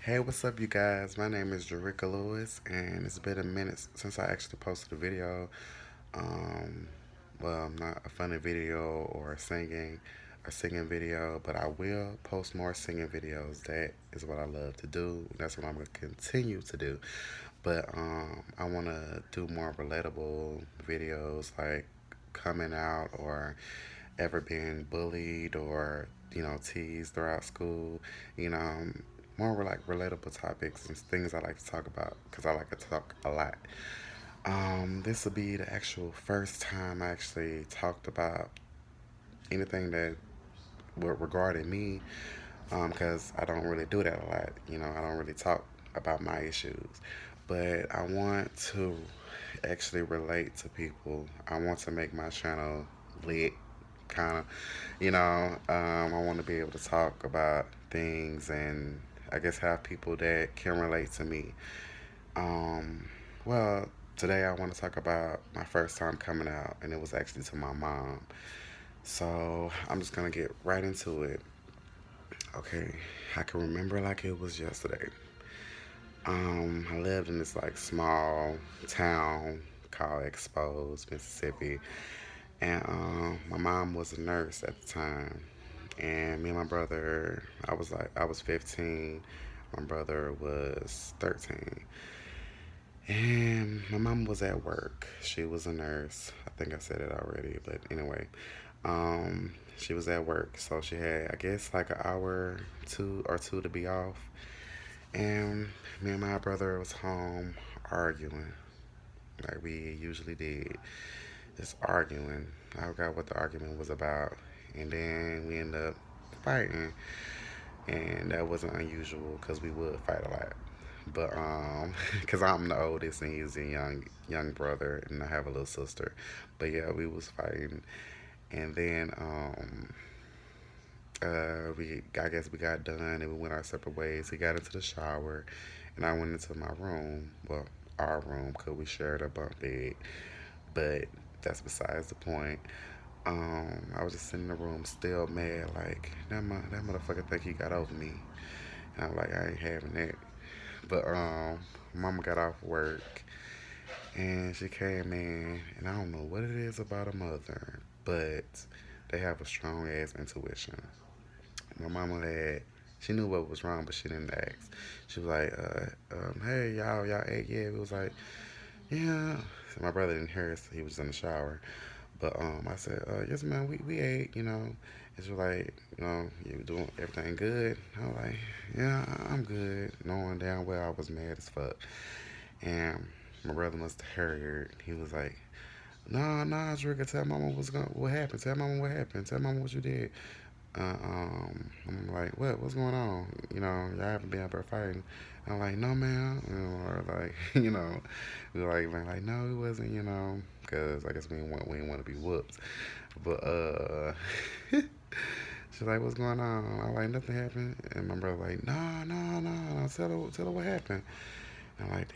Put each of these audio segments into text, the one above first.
Hey, what's up, you guys? My name is Jureaka, and it's been a minute since I actually posted a video. Um, well, not a funny video or a singing video, but I will post more singing videos. That is what I love to do. That's what I'm gonna continue to do. But I want to do more relatable videos, like coming out or ever being bullied or teased throughout school. You know, more like relatable topics and things I like to talk about because I like to talk a lot. This will be the actual first time I actually talked about anything that regarding me, because I don't really do that a lot. I don't really talk about my issues, but I want to actually relate to people. I want to make my channel lit, kind of. I want to be able to talk about things and I guess have people that can relate to me. Um, well, today I want to talk about my first time coming out, and it was actually to my mom. So I'm just gonna get right into it. Okay, I can remember like it was yesterday. I lived in this like small town called Exposed, Mississippi, and my mom was a nurse at the time, and me and my brother, I was 15, my brother was 13, and my mom was at work. She was a nurse. I think I said it already, but anyway, she was at work, so she had I guess like an hour, two to be off, and me and my brother was home arguing like we usually did, just arguing. I forgot what the argument was about, and then we ended up fighting, and that wasn't unusual because we would fight a lot. But because I'm the oldest and he's a young brother, and I have a little sister. But yeah, we was fighting, and then we I guess we got done and we went our separate ways. He got into the shower, and I went into my room. Well, our room, because we shared a bunk bed. But that's besides the point. I was just sitting in the room, still mad, like that motherfucker think he got over me. And I'm like, I ain't having that. But mama got off work and she came in, and I don't know what it is about a mother, but they have a strong ass intuition. My mama had, she knew what was wrong, but she didn't ask. She was like, "Hey, y'all ate yet?" It was like, "Yeah." So my brother didn't hear us; he was in the shower. But I said, "Yes, man, we ate." And she was like, "You doing everything good?" I was like, "Yeah, I'm good," knowing damn well I was mad as fuck. And my brother must have heard. He was like, "Nah, Drigga, tell mama what happened. Tell mama what happened. Tell mama what you did." I'm like, what's going on? Y'all haven't been up there fighting. I'm like, no, man. Or like, we were like, no, it wasn't, because I guess we didn't want to be whooped. But she's like, what's going on? I'm like, nothing happened. And my brother like, no, tell her what happened. And I'm like,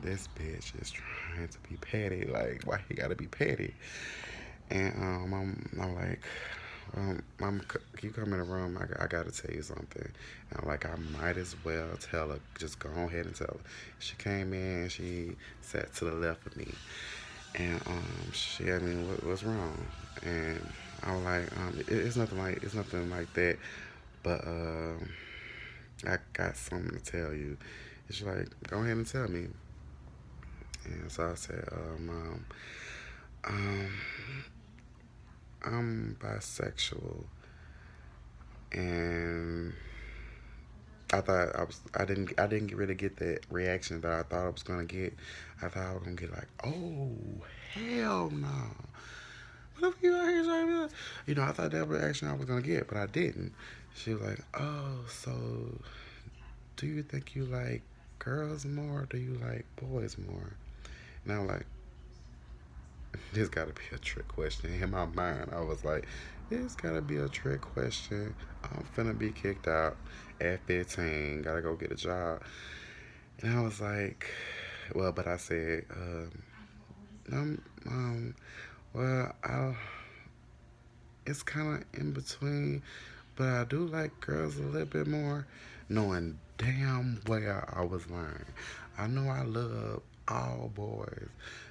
this bitch is trying to be petty. Like, why he gotta be petty? And I'm like, Mom, can you come in the room? I gotta tell you something. And I'm like, I might as well tell her. Just go ahead and tell her. She came in. She sat to the left of me, and she asked me what's wrong. And I was like, it's nothing like that. But I got something to tell you. And she's like, go ahead and tell me. And so I said, um, I'm bisexual, and I didn't really get the reaction that I thought I was gonna get. I thought I was gonna get like, oh hell no. What the you out here trying to? I thought that reaction I was gonna get, but I didn't. She was like, oh, so do you think you like girls more or do you like boys more? And I'm like, this gotta be a trick question. In my mind, I was like, this gotta be a trick question. I'm finna be kicked out at 15. Gotta go get a job. And I was like, well, but I said, well, it's kind of in between, but I do like girls a little bit more. knowing damn well I was lying. I know I love all boys.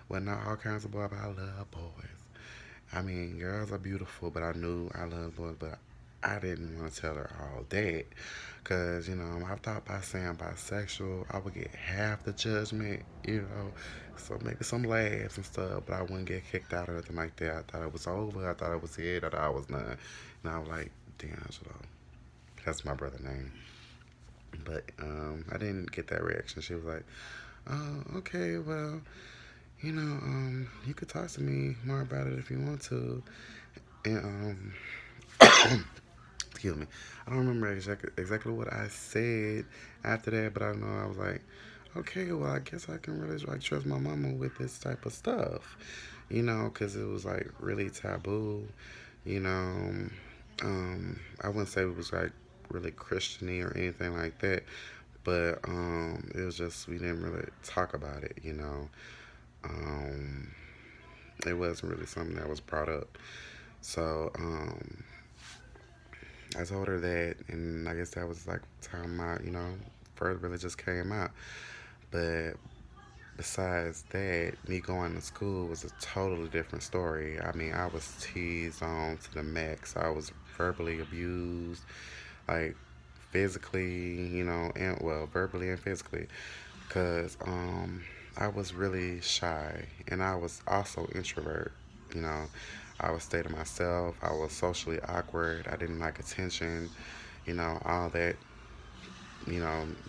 Well, not all kinds of boys, but I love boys. I mean, girls are beautiful, but I knew I loved boys, but I didn't want to tell her all that. Because, I thought by saying bisexual, I would get half the judgment. So maybe some laughs and stuff, but I wouldn't get kicked out or anything like that. I thought it was over. I thought it was it. I thought I was done. And I was like, D'Angelo. That's my brother's name. But I didn't get that reaction. She was like, oh, okay, well, you could talk to me more about it if you want to. And excuse me, I don't remember exactly what I said after that, but I know I was like, okay, well, I guess I can really like trust my mama with this type of stuff, because it was like really taboo, you know. I wouldn't say it was like really Christiany or anything like that, but it was just we didn't really talk about it. Um, it wasn't really something that was brought up. So I told her that, and I guess that was like time my first really just came out. But besides that, me going to school was a totally different story. I mean, I was teased on to the max. I was verbally abused, like physically, and well, verbally and physically, because I was really shy, and I was also introvert. You know, I would stay to myself. I was socially awkward. I didn't like attention. All that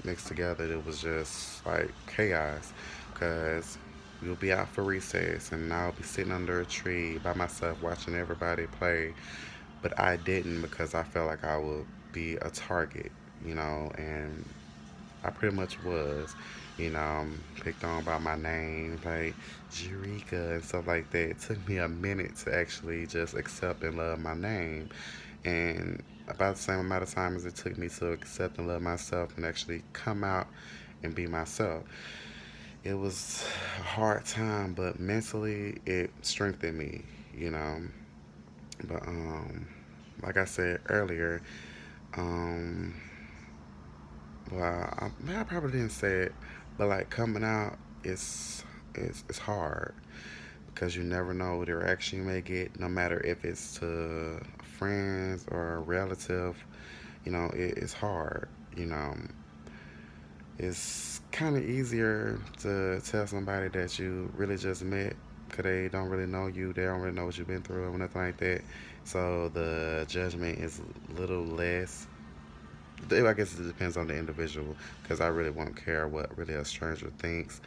mixed together. It was just like chaos because you'll be out for recess and I'll be sitting under a tree by myself watching everybody play. But I didn't because I felt like I would be a target, and I pretty much was. Picked on by my name, like Jureaka and stuff like that. It took me a minute to actually just accept and love my name. And about the same amount of time as it took me to accept and love myself and actually come out and be myself. It was a hard time, but mentally it strengthened me. But like I said earlier, um, well, I probably didn't say it, but like coming out, it's hard because you never know the reaction you may get, no matter if it's to friends or a relative. It's hard. You know, it's kind of easier to tell somebody that you really just met because they don't really know you, they don't really know what you've been through or nothing like that. So the judgment is a little less. I guess it depends on the individual because I really won't care what really a stranger thinks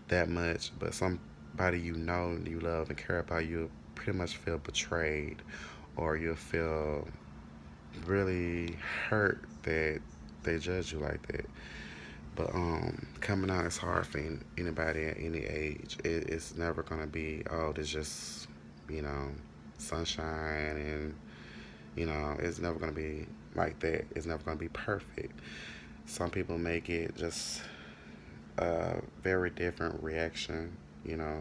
that much. But somebody you love, and care about, you pretty much feel betrayed or you'll feel really hurt that they judge you like that. But coming out is hard for anybody at any age. It's never gonna be this just you know sunshine and it's never gonna be like that. It's never gonna be perfect. Some people make it just a very different reaction.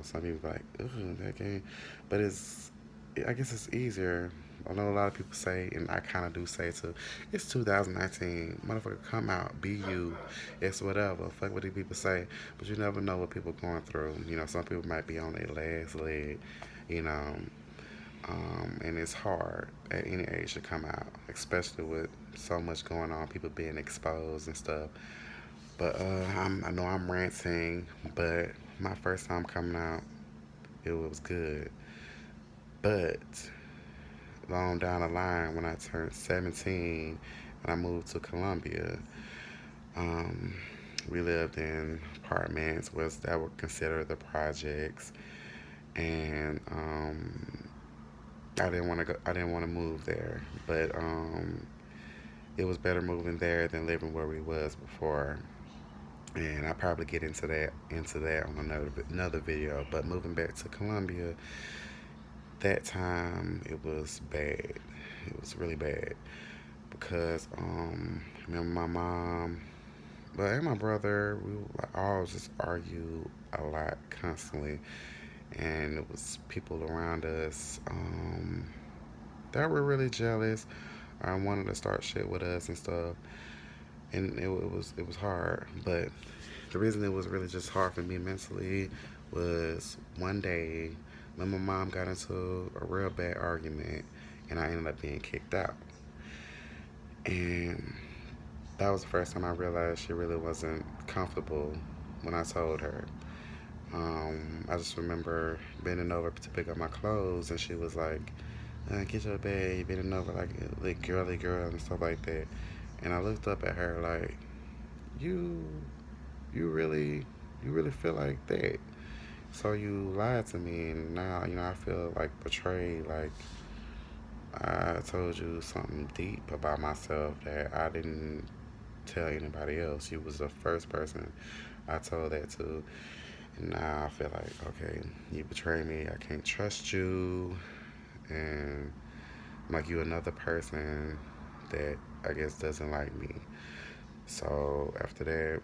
Some people like, ooh, that game, but I guess it's easier. I know a lot of people say, and I kind of do say too, it's 2019. Motherfucker, come out, be you. It's whatever. Fuck what these people say. But you never know what people going through. Some people might be on their last leg, you know, and it's hard at any age to come out, especially with so much going on, people being exposed and stuff. But I know I'm ranting, but my first time coming out, it was good. But long down the line, when I turned 17 and I moved to Columbia, um, we lived in apartments that were considered the projects, and I didn't want to go. I didn't want to move there, but it was better moving there than living where we was before. And I'll probably get into that on another video. But moving back to Columbia, that time it was bad. It was really bad because I remember my mom, but and my brother, we would like, all just argue a lot constantly, and it was people around us that were really jealous. I wanted to start shit with us and stuff. and it was hard. But the reason it was really just hard for me mentally was one day when my mom got into a real bad argument, and I ended up being kicked out. And that was the first time I realized she really wasn't comfortable when I told her. I just remember bending over to pick up my clothes, and she was like, "Get your bag," bending over like girly girl and stuff like that. And I looked up at her like, "You, you really, you really feel like that? So you lied to me, and now I feel like betrayed. Like I told you something deep about myself that I didn't tell anybody else. You was the first person I told that to, and now I feel like, okay, you betrayed me. I can't trust you, and like you another person that I guess doesn't like me." So after that,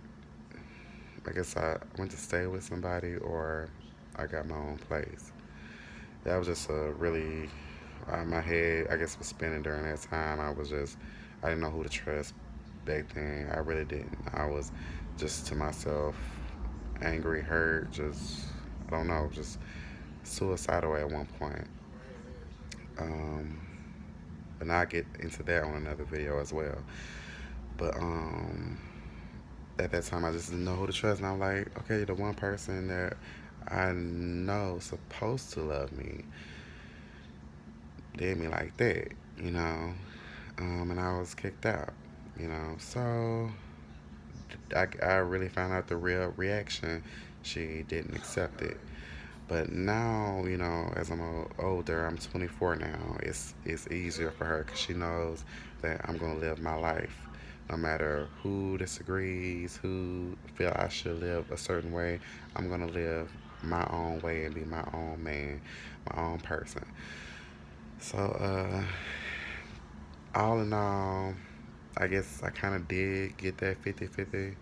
I guess I went to stay with somebody or I got my own place. That was just a really, my head, I guess, was spinning during that time. I didn't know who to trust back then. I really didn't. I was just to myself, angry, hurt, just, I don't know, just suicidal at one point. Um, but now I get into that on another video as well. But at that time, I just didn't know who to trust, and I'm like, okay, the one person that I know supposed to love me did me like that, you know, and I was kicked out, you know. So I really found out the real reaction. She didn't accept it. But now, as I'm older, I'm 24 now. It's easier for her because she knows that I'm gonna live my life, no matter who disagrees, who feel I should live a certain way. I'm gonna live my own way and be my own man, my own person. So, all in all, I guess I kind of did get that 50-50.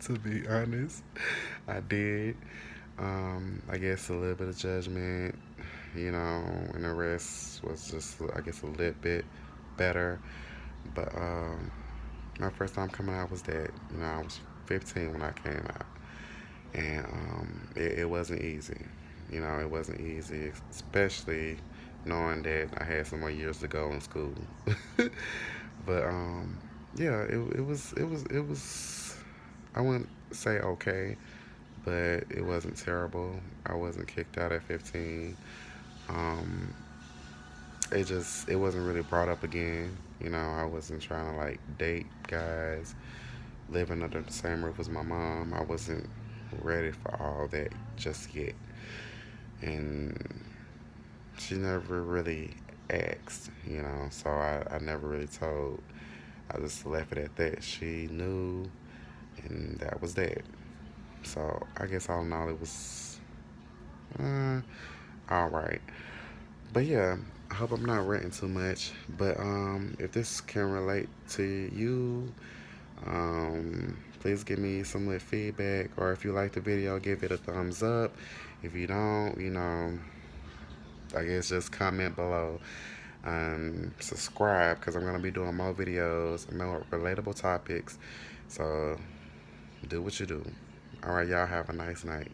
To be honest, I did. I guess a little bit of judgment, and the rest was just, I guess, a little bit better. But my first time coming out was that, I was 15 when I came out. And it wasn't easy. It wasn't easy, especially knowing that I had some more years to go in school. But yeah, it was. I wouldn't say okay, but it wasn't terrible. I wasn't kicked out at 15. Um, it wasn't really brought up again. I wasn't trying to like date guys, living under the same roof as my mom. I wasn't ready for all that just yet. And she never really asked, so I never really told. I just left it at that. She knew, and that was that. So I guess all in all, it was uh, all right. But yeah, I hope I'm not ranting too much. But if this can relate to you, please give me some little feedback. Or if you like the video, give it a thumbs up. If you don't, I guess just comment below. Subscribe because I'm gonna be doing more videos, more relatable topics. So do what you do. All right, y'all have a nice night.